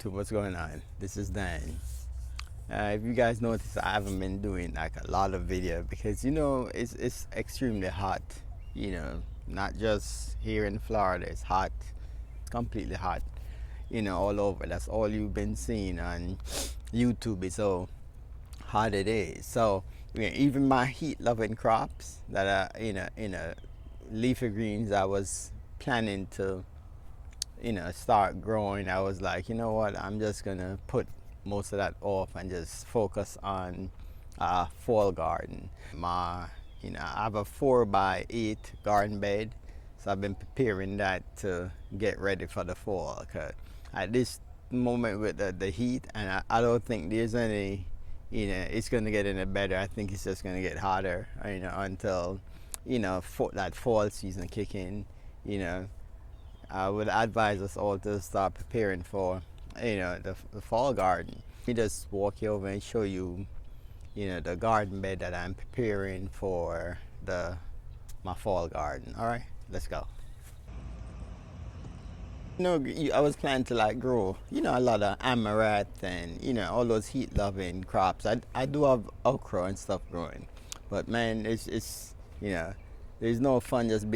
YouTube, what's going on? This is Dan. If you guys notice, I haven't been doing like a lot of video because it's extremely hot. Not just here in Florida, it's hot, completely hot. All over. That's all you've been seeing on YouTube. It's how hot it is. So even my heat-loving crops that are leafy greens, I was planning to start growing. I was like, you know what, I'm just gonna put most of that off and just focus on fall garden. I have a 4x8 garden bed, so I've been preparing that to get ready for the fall. Cause at this moment with the heat, and I don't think there's any, it's gonna get any better. I think it's just gonna get hotter, until that fall season kick in. I would advise us all to start preparing for, the fall garden. Let me just walk you over and show you, the garden bed that I'm preparing for my fall garden. All right, let's go. I was planning to like grow, a lot of amaranth and, all those heat-loving crops. I do have okra and stuff growing, but man, it's there's no fun just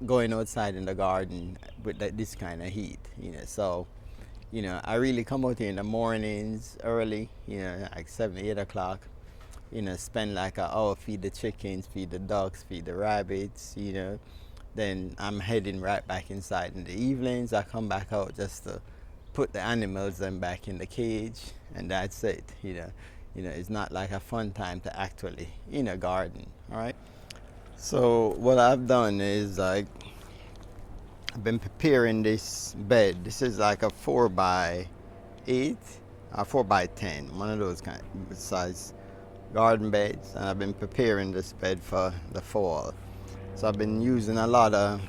going outside in the garden with this kind of heat, So, I really come out here in the mornings early, like 7, 8 o'clock, spend like an hour, feed the chickens, feed the ducks, feed the rabbits, Then I'm heading right back inside in the evenings. I come back out just to put the animals then back in the cage, and that's it, It's not like a fun time to actually, garden, all right? So what I've done is I've been preparing this bed. This is like a 4x8, 4x10, one of those kind of size garden beds, and I've been preparing this bed for the fall. So I've been using a lot of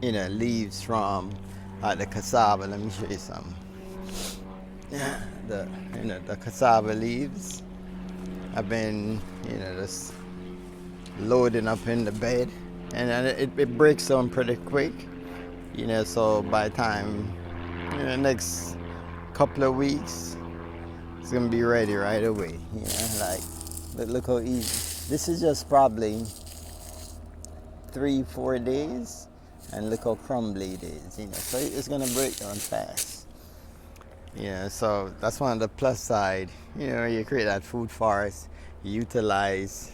leaves from the cassava. Let me show you some. Yeah, the cassava leaves. I've been just loading up in the bed, and it breaks down pretty quick, so by the time next couple of weeks it's gonna be ready right away. But look how easy this is. Just probably 3-4 days, and look how crumbly it is, so it's gonna break down fast. So that's one of the plus side. You create that food forest, you utilize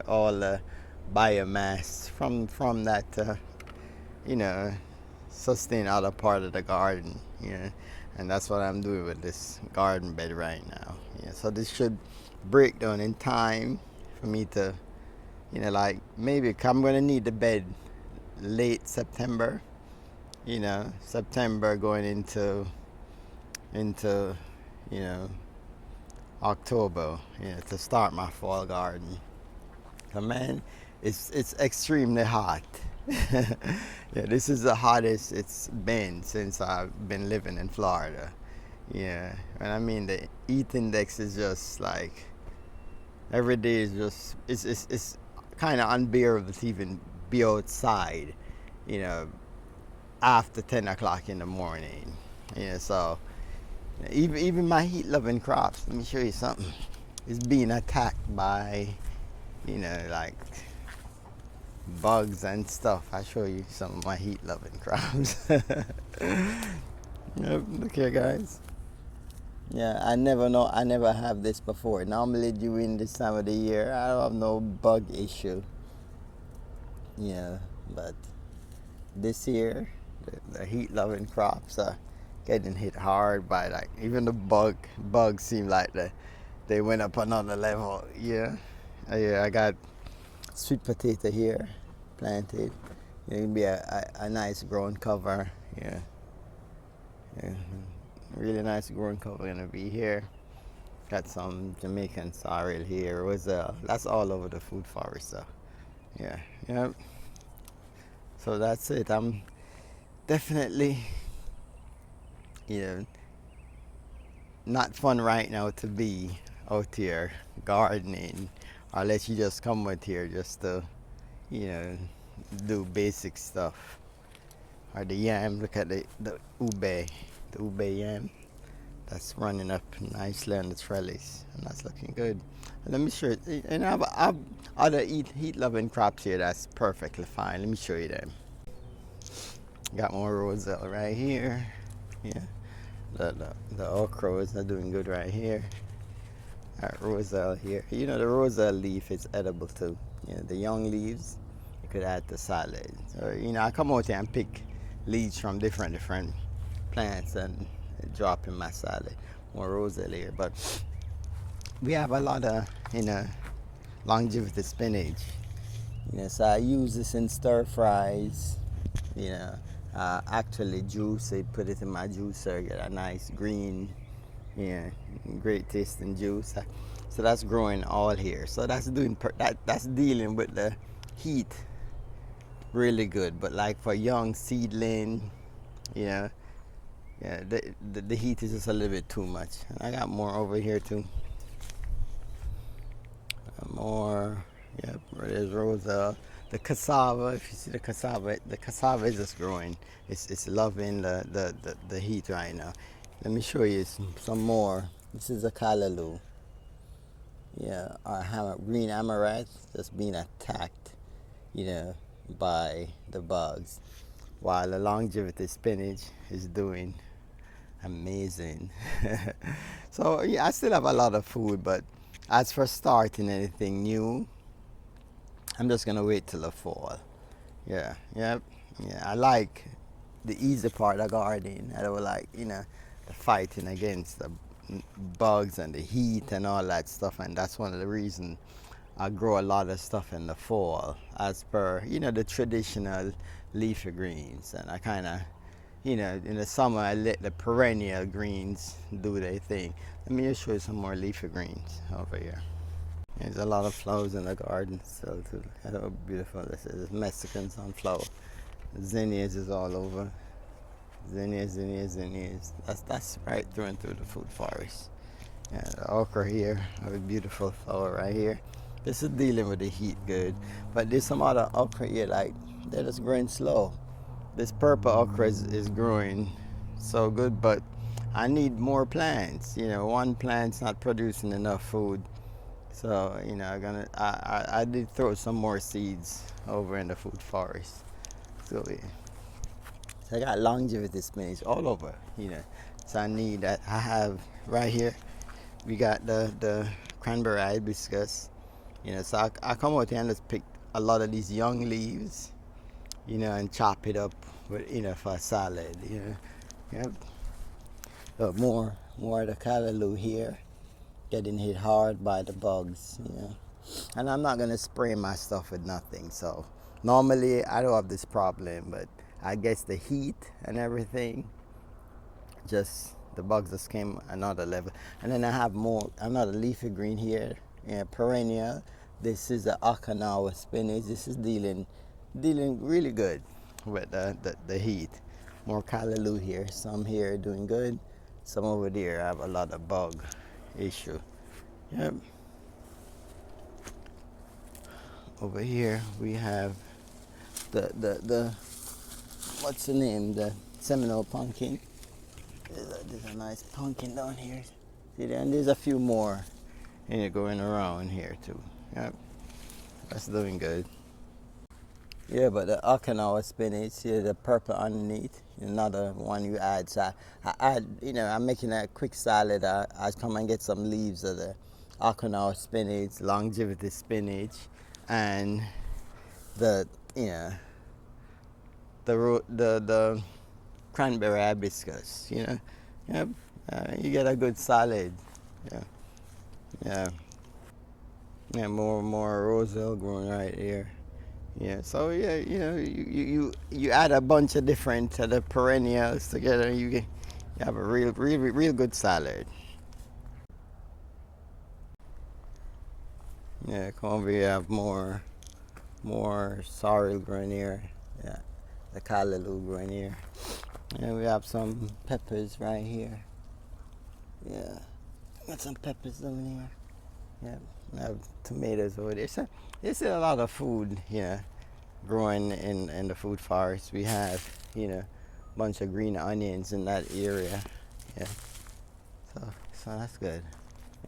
all the biomass from that sustain other part of the garden, and that's what I'm doing with this garden bed right now. So this should break down in time for me to like maybe I'm gonna need the bed late September, September going into October, to start my fall garden. So man, it's extremely hot. This is the hottest it's been since I've been living in Florida. And I mean the heat index is just like every day is just it's kind of unbearable to even be outside, after 10 o'clock in the morning. So even my heat-loving crops, let me show you something, is being attacked by like bugs and stuff. I'll show you some of my heat-loving crops. Look here, guys. I never have this before. Normally during this time of the year I don't have no bug issue, but this year the heat-loving crops are getting hit hard by, like, even the bugs seem like they went up another level. I got sweet potato here planted. It can be a nice growing cover. Really nice growing cover gonna be here. Got some Jamaican sorrel here. That's all over the food forest. So so that's it. I'm definitely not fun right now to be out here gardening, unless you just come out here just to do basic stuff. Or the yam, look at the ube. the ube yam. That's running up nicely on the trellis, and that's looking good. And let me show you, and I've other heat-loving crops here that's perfectly fine. Let me show you them. Got more roselle right here. Yeah, the okras are doing good right here. Got roselle here. You know, the roselle leaf is edible too. You know, the young leaves you could add to salad. So, you know, I come out here and pick leaves from different plants and drop in my salad. More roselle here, but we have a lot of, you know, longevity spinach. You know, so I use this in stir fries. You know, actually juice it, put it in my juicer, get a nice green, yeah, great tasting juice. So that's growing all here. So that's that's dealing with the heat really good. But like for young seedling, you know, yeah, the heat is just a little bit too much. And I got more over here too. More, yep, there's roselle. The cassava, if you see the cassava is just growing. It's loving the heat right now. Let me show you some more. This is a callaloo. Yeah, our green amaranth that's being attacked, you know, by the bugs, while the longevity spinach is doing amazing. So yeah, I still have a lot of food, but as for starting anything new, I'm just gonna wait till the fall. Yeah, yep, yeah. I like the easy part of gardening. I don't like, you know, the fighting against the bugs and the heat and all that stuff. And that's one of the reasons I grow a lot of stuff in the fall, as per, you know, the traditional leafy greens. And I kind of, you know, in the summer I let the perennial greens do their thing. Let me just show you some more leafy greens over here. There's a lot of flowers in the garden still too. Look how beautiful this is. It's Mexican sunflower. Zinnias is all over. Zinnias. That's right through and through the food forest. Yeah, the okra here, have a beautiful flower right here. This is dealing with the heat good. But there's some other okra here, like they're just growing slow. This purple okra is growing so good, but I need more plants. You know, one plant's not producing enough food. So, you know, I did throw some more seeds over in the food forest. So, yeah. So I got longevity spinach all over, you know. So I need that. I have right here, we got the cranberry hibiscus, you know. So I come out here and just pick a lot of these young leaves, you know, and chop it up with, you know, for a salad, you know. Yep. So more of the callaloo here, getting hit hard by the bugs, you know. And I'm not gonna spray my stuff with nothing. So normally I don't have this problem, but I guess the heat and everything, just the bugs just came another level. And then I have another leafy green here, yeah, perennial. This is the Okinawa spinach. This is dealing really good with the heat. More callaloo here. Some here doing good. Some over there have a lot of bug issue. Yep. Over here we have the what's the name? The Seminole pumpkin. There's a nice pumpkin down here. See there? And there's a few more going around here too. Yep. That's doing good. Yeah, but the Okinawa spinach, here, the purple underneath, another one you add. So I add, you know, I'm making a quick salad. I come and get some leaves of the Okinawa spinach, longevity spinach, and the, you know, the cranberry hibiscus, you know. Yep. You get a good salad. Yeah. Yeah. Yeah, more roselle growing right here. Yeah, so yeah, you know, you add a bunch of different the perennials together, you have a real good salad. Yeah, come over here, have more sorrel growing here. Yeah, the callaloo growing here. And we have some peppers right here. Yeah, got some peppers over here. Yeah, we have tomatoes over there. So there's a lot of food, you know, growing in the food forest. We have, you know, bunch of green onions in that area. Yeah, so that's good.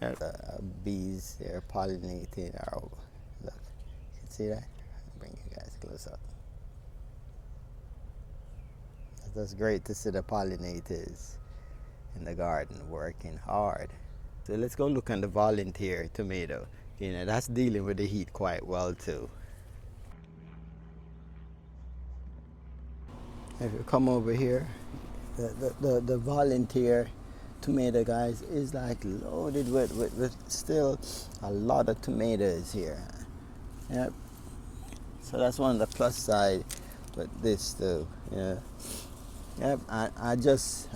Yeah, bees, they're pollinating our, look, you can see that? I'll bring you guys close up. That's great to see the pollinators in the garden working hard. So let's go look on the volunteer tomato. You know, that's dealing with the heat quite well too. If you come over here, the volunteer tomato, guys, is like loaded with still a lot of tomatoes here. Yep. So that's one of the plus side with this too. Yeah. Yep. I just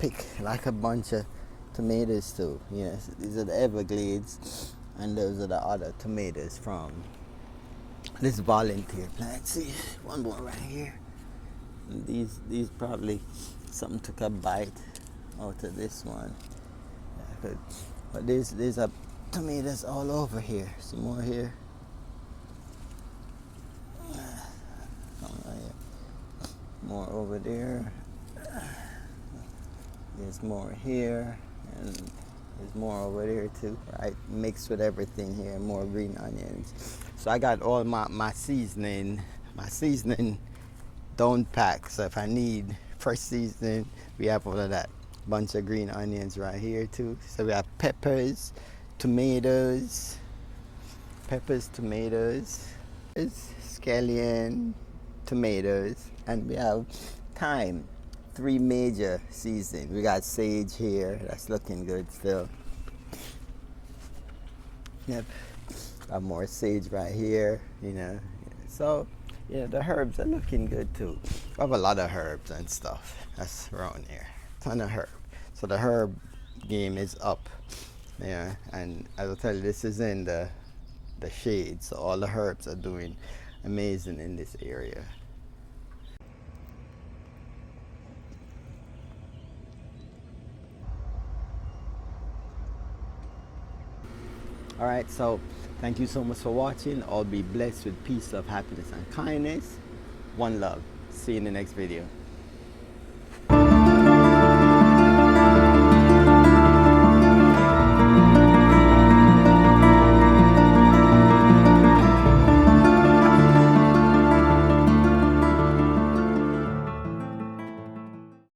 pick like a bunch of tomatoes too. Yes. These are the Everglades, and those are the other tomatoes from this volunteer plant. See, one more right here. And these probably something took a bite out of this one. Yeah, but these are tomatoes all over here. Some more here. More over there. There's more here, and there's more over there too. Right, mixed with everything here. More green onions. So I got all my seasoning. My seasoning don't pack. So if I need fresh seasoning, we have all of that. Bunch of green onions right here too. So we have peppers, tomatoes, scallion, tomatoes, and we have thyme. 3 major seasonings. We got sage here. That's looking good still. Yep. Got more sage right here. You know. So yeah, the herbs are looking good too. We have a lot of herbs and stuff. That's around here. Ton of herb. So the herb game is up. Yeah, and as I tell you, this is in the shade, so all the herbs are doing amazing in this area. All right, so thank you so much for watching. All be blessed with peace, love, happiness, and kindness. One love. See you in the next video.